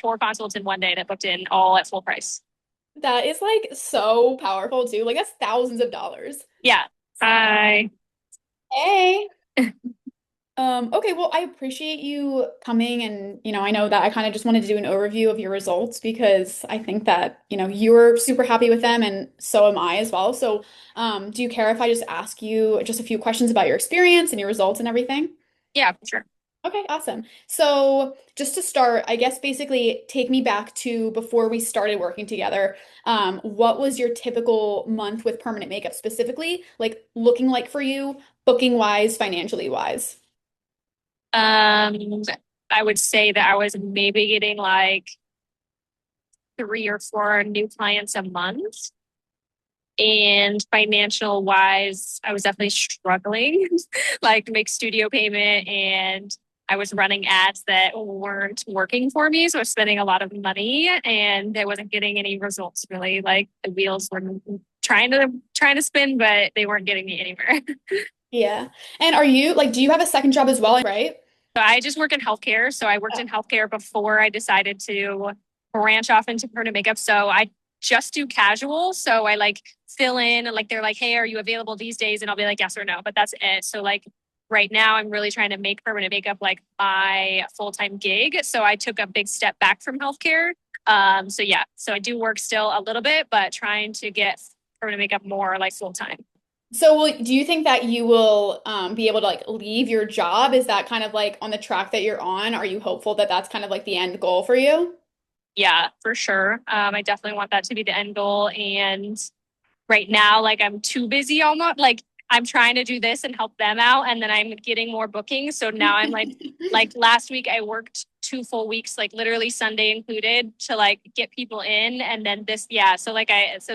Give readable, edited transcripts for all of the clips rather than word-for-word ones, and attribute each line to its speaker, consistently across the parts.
Speaker 1: 4 consults in one day that booked in all at full price.
Speaker 2: That is like so powerful too. Like that's thousands of dollars.
Speaker 1: Yeah. I
Speaker 2: Hey. Okay, well, I appreciate you coming and, I know that I kind of just wanted to do an overview of your results because I think that, you're super happy with them and so am I as well. So, do you care if I just ask you just a few questions about your experience and your results and everything?
Speaker 1: yeah, for sure.
Speaker 2: Okay, awesome. So, just to start, I guess basically take me back to before we started working together. What was your typical month with permanent makeup specifically, like looking like for you, booking wise, financially wise?
Speaker 1: Um, I would say that I was maybe getting like 3 or 4 new clients a month. And financial wise, I was definitely struggling, like to make studio payment, and I was running ads that weren't working for me. So I was spending a lot of money and I wasn't getting any results really. Like the wheels were trying to spin, but they weren't getting me anywhere.
Speaker 2: Yeah. And are you like, do you have a second job as well, right?
Speaker 1: So I just work in healthcare. So I worked
Speaker 2: Oh.
Speaker 1: in healthcare before I decided to branch off into permanent makeup. So I just do casual. So I like fill in and like they're like, hey, are you available these days? And I'll be like, yes or no. But that's it. So like right now I'm really trying to make permanent makeup like my full-time gig. So I took a big step back from healthcare. So yeah, so I do work still a little bit, but trying to get permanent makeup more like full time.
Speaker 2: So do you think that you will be able to like leave your job? Is that kind of like on the track that you're on? Are you hopeful that that's kind of like the end goal for you?
Speaker 1: Yeah, for sure. I definitely want that to be the end goal. And right now, like I'm too busy almost. Like I'm trying to do this and help them out, and then I'm getting more bookings. So now I'm like last week I worked 2 full weeks, like literally Sunday included, to like get people in, and then yeah. So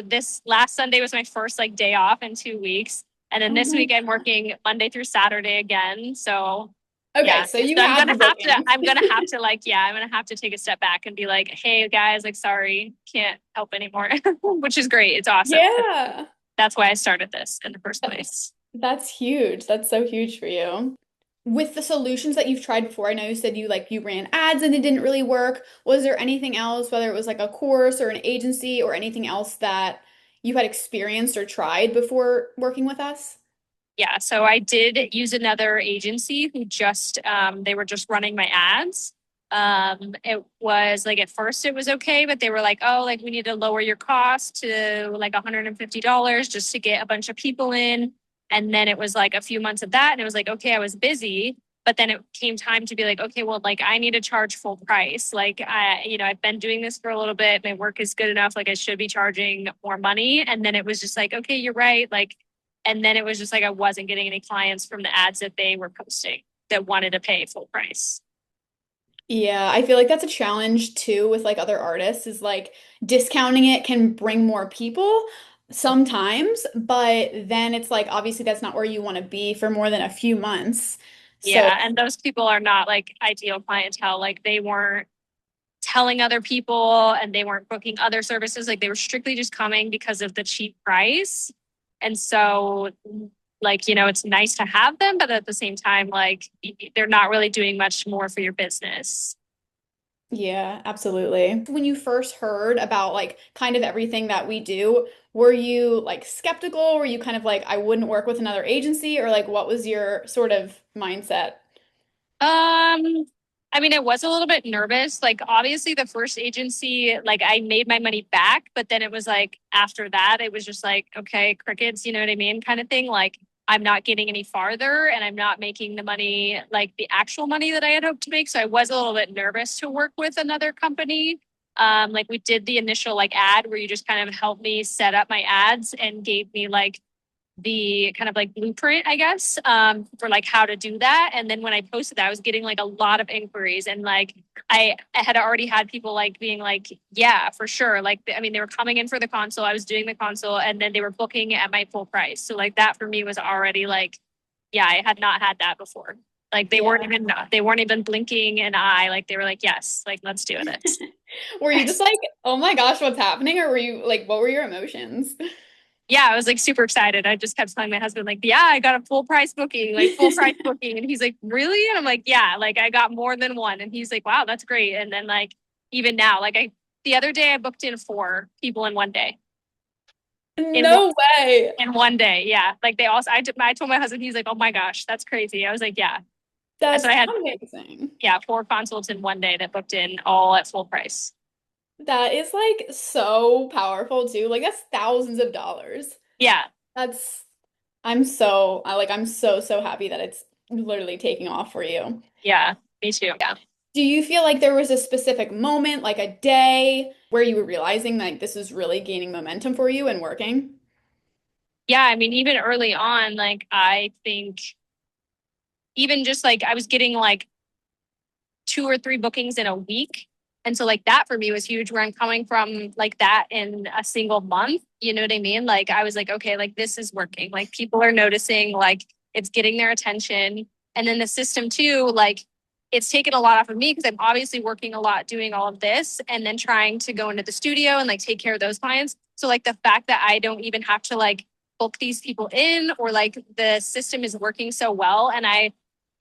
Speaker 1: this last Sunday was my first like day off in 2 weeks, and then
Speaker 2: Oh
Speaker 1: this
Speaker 2: my
Speaker 1: week I'm
Speaker 2: God.
Speaker 1: working Monday through Saturday again. So
Speaker 2: Okay,
Speaker 1: yeah.
Speaker 2: so you
Speaker 1: So
Speaker 2: have the bookings.
Speaker 1: I'm gonna have to like, yeah, I'm gonna have to take a step back and be like, hey guys, like sorry, can't help anymore. Which is great. It's awesome.
Speaker 2: Yeah.
Speaker 1: That's why I started this in the first place.
Speaker 2: That's huge. That's so huge for you. With the solutions that you've tried before, I know you said you ran ads and it didn't really work. Was there anything else, whether it was like a course or an agency or anything else that you had experienced or tried before working with us?
Speaker 1: Yeah, so I did use another agency who just they were just running my ads. It was like at first it was okay, but they were like, oh, like we need to lower your cost to like $150 just to get a bunch of people in. And then it was like a few months of that, and it was like, okay, I was busy, but then it came time to be like, okay, well, like I need to charge full price. Like I've been doing this for a little bit. My work is good enough. Like I should be charging more money. And then it was just like, okay, you're right. Like and then it was just like I wasn't getting any clients from the ads that they were posting that wanted to pay full price.
Speaker 2: Yeah, I feel like that's a challenge too with like other artists is like discounting it can bring more people sometimes, but then it's like obviously that's not where you want to be for more than a few months. So,
Speaker 1: Yeah. And those people are not like ideal clientele. Like they weren't telling other people and they weren't booking other services. Like they were strictly just coming because of the cheap price. And so, like, it's nice to have them, but at the same time, like, they're not really doing much more for your business.
Speaker 2: yeah, absolutely. When you first heard about like kind of everything that we do, were you like skeptical? Were you kind of like, I wouldn't work with another agency, or like what was your sort of mindset?
Speaker 1: I mean, I was a little bit nervous. Like, obviously, the first agency, like, I made my money back, but then it was like after that, it was just like, okay, crickets, you know what I mean, kind of thing. Like, I'm not getting any farther, and I'm not making the money, like the actual money that I had hoped to make. So I was a little bit nervous to work with another company. Like we did the initial like ad where you just kind of helped me set up my ads and gave me like the kind of like blueprint, I guess, for like how to do that. And then when I posted that, I was getting like a lot of inquiries, and like I had already had people like being like, yeah, for sure. Like, I mean, they were coming in for the console. I was doing the console, and then they were booking at my full price. So like that for me was already like, yeah, I had not had that before. Like
Speaker 2: Yeah.
Speaker 1: they weren't even blinking an eye. Like they were like, yes, like let's do this.
Speaker 2: Were you just like, oh my gosh, what's happening? Or were you like, what were your emotions?
Speaker 1: Yeah, I was like super excited. I just kept telling my husband, like, yeah, I got a full price booking, like full price booking. And he's like, really? And I'm like, yeah, like I got more than one. And he's like, wow, that's great. And then like, even now. Like the other day I booked in 4 people in one day. In one,
Speaker 2: No way.
Speaker 1: in one day. Yeah. Like I told my husband, he's like, oh my gosh, that's crazy. I was like, yeah. So
Speaker 2: That's
Speaker 1: I had,
Speaker 2: amazing.
Speaker 1: yeah, 4 consults in one day that booked in all at full price.
Speaker 2: That is like so powerful too. Like that's thousands of dollars.
Speaker 1: Yeah.
Speaker 2: That's I'm so happy that it's literally taking off for you.
Speaker 1: Yeah. Me too. Yeah.
Speaker 2: Do you feel like there was a specific moment, like a day, where you were realizing that this is really gaining momentum for you and working?
Speaker 1: Yeah. I mean, even early on, like I think even just like I was getting like 2 or 3 bookings in a week. And so like that for me was huge where I'm coming from like that in a single month. You know what I mean? Like I was like, okay, like this is working. Like people are noticing, like it's getting their attention. And then the system too, like it's taken a lot off of me because I'm obviously working a lot doing all of this and then trying to go into the studio and like take care of those clients. So like the fact that I don't even have to like book these people in or like the system is working so well and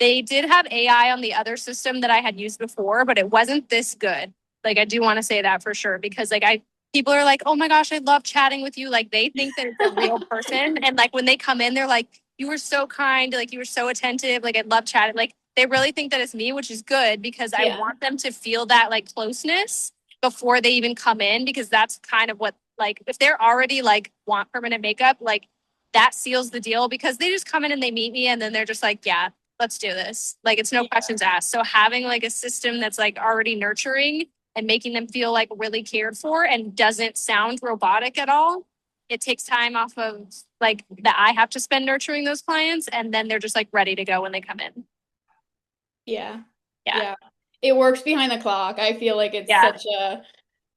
Speaker 1: they did have AI on the other system that I had used before, but it wasn't this good. Like I do want to say that for sure because like people are like, "Oh my gosh, I love chatting with you." Like they think that it's a real person and like when they come in they're like, "You were so kind, like you were so attentive, like I love chatting." Like they really think that it's me, which is good because I
Speaker 2: Yeah.
Speaker 1: want them to feel that like closeness before they even come in because that's kind of what like if they're already like want permanent makeup, like that seals the deal because they just come in and they meet me and then they're just like, "Yeah, let's do this." Like it's no
Speaker 2: Yeah.
Speaker 1: questions asked. So having like a system that's like already nurturing and making them feel like really cared for and doesn't sound robotic at all, it takes time off of like that I have to spend nurturing those clients and then they're just like ready to go when they come in.
Speaker 2: Yeah.
Speaker 1: Yeah.
Speaker 2: Yeah. It works behind the clock. I feel like it's
Speaker 1: Yeah.
Speaker 2: such a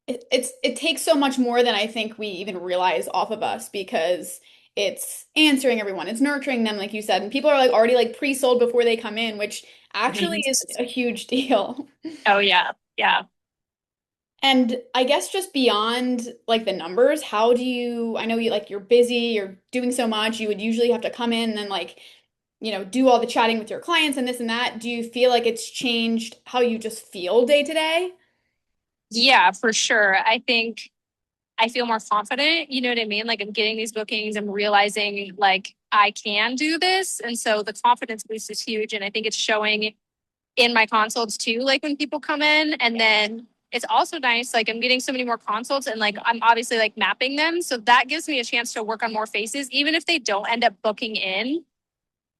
Speaker 2: it takes so much more than I think we even realize off of us because it's answering everyone, it's nurturing them, like you said, and people are like already like pre-sold before they come in, which actually
Speaker 1: Mhm.
Speaker 2: is a huge deal.
Speaker 1: Oh yeah. Yeah.
Speaker 2: And I guess just beyond like the numbers, how do you, I know you like you're busy, you're doing so much, you would usually have to come in and like, do all the chatting with your clients and this and that. Do you feel like it's changed how you just feel day to day?
Speaker 1: Yeah, for sure. I think I feel more confident. You know what I mean? Like I'm getting these bookings, I'm realizing like I can do this. And so the confidence boost is huge. And I think it's showing in my consults too, like when people come in. And then it's also nice, like I'm getting so many more consults and like I'm obviously like mapping them. So that gives me a chance to work on more faces, even if they don't end up booking in,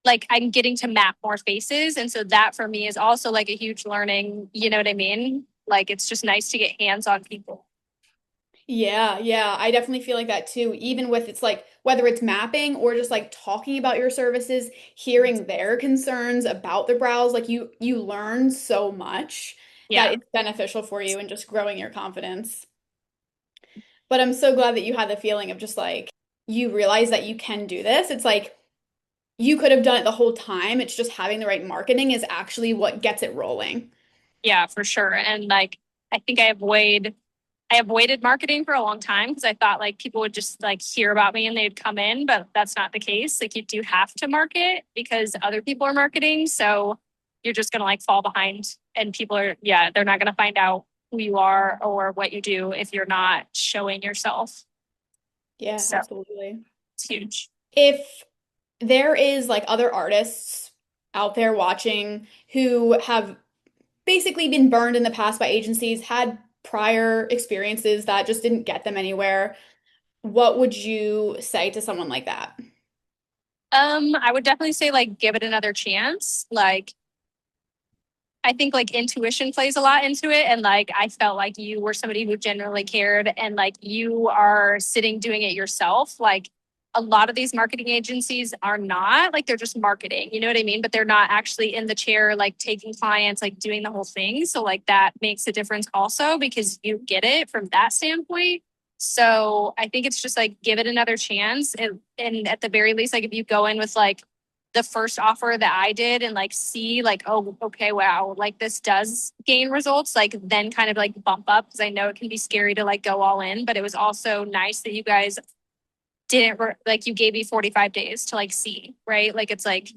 Speaker 1: like I'm getting to map more faces. And so that for me is also like a huge learning, you know what I mean? Like it's just nice to get hands on people.
Speaker 2: Yeah, yeah, I definitely feel like that too. Even with it's like whether it's mapping or just like talking about your services, hearing their concerns about the brows, like you learn so much that
Speaker 1: Yeah.
Speaker 2: it's beneficial for you and just growing your confidence. But I'm so glad that you had the feeling of just like you realize that you can do this. It's like you could have done it the whole time. It's just having the right marketing is actually what gets it rolling.
Speaker 1: Yeah, for sure. And like I think I avoided marketing for a long time because I thought like people would just like hear about me and they'd come in, but that's not the case. Like you do have to market because other people are marketing. So you're just gonna like fall behind and people are yeah, they're not gonna find out who you are or what you do if you're not showing yourself.
Speaker 2: Yeah,
Speaker 1: So
Speaker 2: absolutely.
Speaker 1: it's huge.
Speaker 2: If there is like other artists out there watching who have basically been burned in the past by agencies, had prior experiences that just didn't get them anywhere, what would you say to someone like that?
Speaker 1: I would definitely say like give it another chance. Like I think like intuition plays a lot into it. And like I felt like you were somebody who genuinely cared and like you are sitting doing it yourself. Like a lot of these marketing agencies are not like they're just marketing, you know what I mean? But they're not actually in the chair, like taking clients, like doing the whole thing. So like that makes a difference also because you get it from that standpoint. So I think it's just like give it another chance. And at the very least, like if you go in with like the first offer that I did and like see like, oh, okay, wow, like this does gain results, like then kind of like bump up because I know it can be scary to like go all in. But it was also nice that you guys didn't like you gave me 45 days to like see, right? Like it's like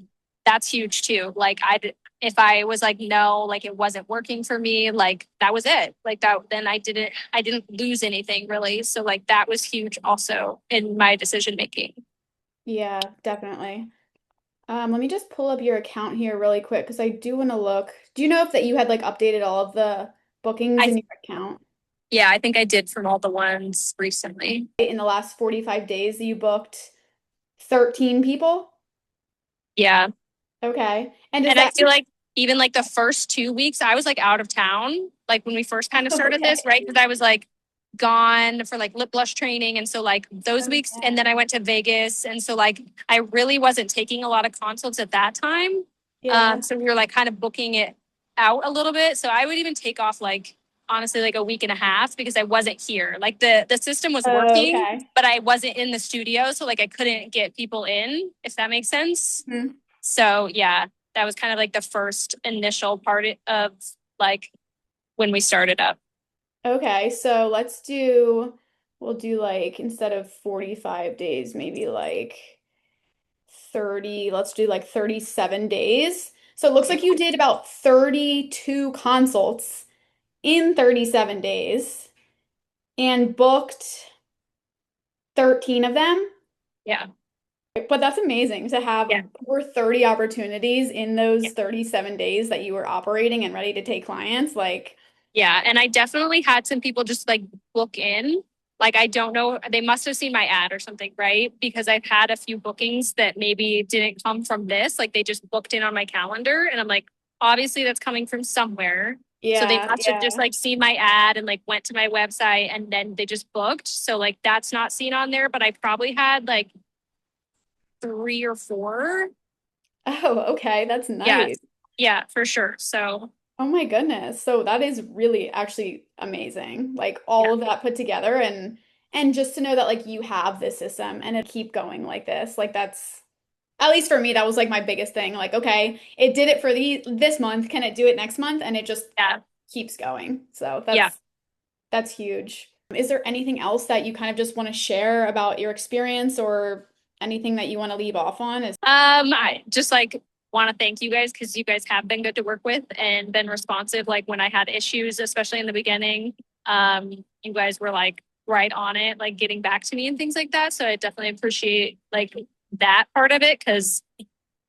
Speaker 1: that's huge too. Like if I was like, no, like it wasn't working for me, like that was it. Like that, then I didn't lose anything really. So like that was huge also in my decision making.
Speaker 2: Yeah, definitely. Let me just pull up your account here really quick because I do want to look. Do you know if that you had like updated all of the bookings
Speaker 1: I,
Speaker 2: in your account
Speaker 1: yeah, I think I did from all the ones recently.
Speaker 2: in the last 45 days that you booked 13 people?
Speaker 1: Yeah.
Speaker 2: Okay. And does
Speaker 1: And I
Speaker 2: that
Speaker 1: feel like even like the first 2 weeks, I was like out of town, like when we first kind of started this,
Speaker 2: okay.
Speaker 1: right? Because I was like gone for like lip blush training. And so like those
Speaker 2: Oh
Speaker 1: weeks, and
Speaker 2: yeah.
Speaker 1: then I went to Vegas. And so like I really wasn't taking a lot of consults at that time.
Speaker 2: Yeah.
Speaker 1: So we were like kind of booking it out a little bit. So I would even take off like honestly like a week and a half because I wasn't here. Like the system was working,
Speaker 2: Okay.
Speaker 1: but I wasn't in the studio. So like I couldn't get people in, if that makes sense.
Speaker 2: Mhm.
Speaker 1: So yeah, that was kind of like the first initial part of like when we started up.
Speaker 2: Okay, so we'll do like instead of 45 days, maybe like 30, let's do like 37 days. So it looks like you did about 32 consults in 37 days and booked 13 of them.
Speaker 1: Yeah.
Speaker 2: But that's amazing to have
Speaker 1: Yeah.
Speaker 2: over 30 opportunities in those
Speaker 1: Yeah.
Speaker 2: 37 days that you were operating and ready to take clients. Like,
Speaker 1: Yeah. And I definitely had some people just like book in. Like, I don't know, they must have seen my ad or something, right? Because I've had a few bookings that maybe didn't come from this. Like, they just booked in on my calendar. And I'm like, obviously, that's coming from somewhere. So they
Speaker 2: yeah,
Speaker 1: must have just
Speaker 2: yeah.
Speaker 1: like seen my ad and like went to my website and then they just booked. So, like, that's not seen on there. But I probably had like three or four.
Speaker 2: Oh, okay. That's
Speaker 1: Yes.
Speaker 2: nice.
Speaker 1: Yeah, for sure. So,
Speaker 2: Oh my goodness. So that is really actually amazing. Like
Speaker 1: yeah.
Speaker 2: all of that put together and just to know that like you have this system and it keep going like this. Like that's at least for me that was like my biggest thing. Like okay, it did it for this month. Can it do it next month? And it just
Speaker 1: Yeah.
Speaker 2: keeps going. So
Speaker 1: Yeah.
Speaker 2: that's huge. Is there anything else that you kind of just want to share about your experience or anything that you want to leave off on? Is
Speaker 1: I just like want to thank you guys because you guys have been good to work with and been responsive. Like when I had issues, especially in the beginning, you guys were like right on it, like getting back to me and things like that. So I definitely appreciate like that part of it because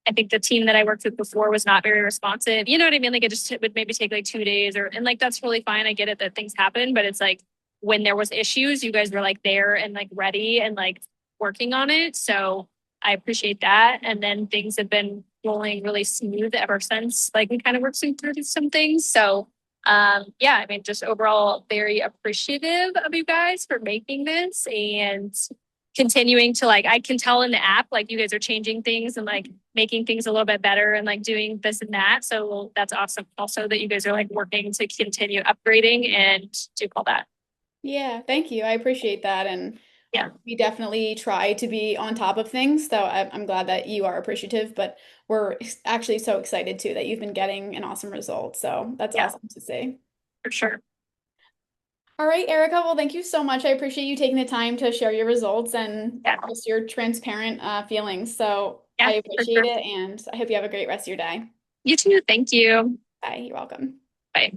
Speaker 1: I think the team that I worked with before was not very responsive. You know what I mean? Like it just would maybe take like 2 days and like that's really fine. I get it that things happen, but it's like when there was issues, you guys were like there and like ready and like working on it. So I appreciate that. And then things have been rolling really smooth ever since. Like we kind of worked through some things. So yeah, I mean, just overall very appreciative of you guys for making this and continuing to like I can tell in the app like you guys are changing things and like making things a little bit better and like doing this and that. So that's awesome also that you guys are like working to continue upgrading and do all that.
Speaker 2: yeah, thank you. I appreciate that. And
Speaker 1: Yeah.
Speaker 2: we definitely try to be on top of things. So I'm glad that you are appreciative, but we're actually so excited too that you've been getting an awesome result. So that's
Speaker 1: Yeah,
Speaker 2: awesome to see.
Speaker 1: for sure.
Speaker 2: All right, Erica. Well, thank you so much. I appreciate you taking the time to share your results and
Speaker 1: Yeah.
Speaker 2: just your transparent feelings. So I
Speaker 1: Yeah, for
Speaker 2: appreciate
Speaker 1: sure.
Speaker 2: it, and I hope you have a great rest of your day.
Speaker 1: You too. Thank you.
Speaker 2: Bye. You're welcome.
Speaker 1: Bye.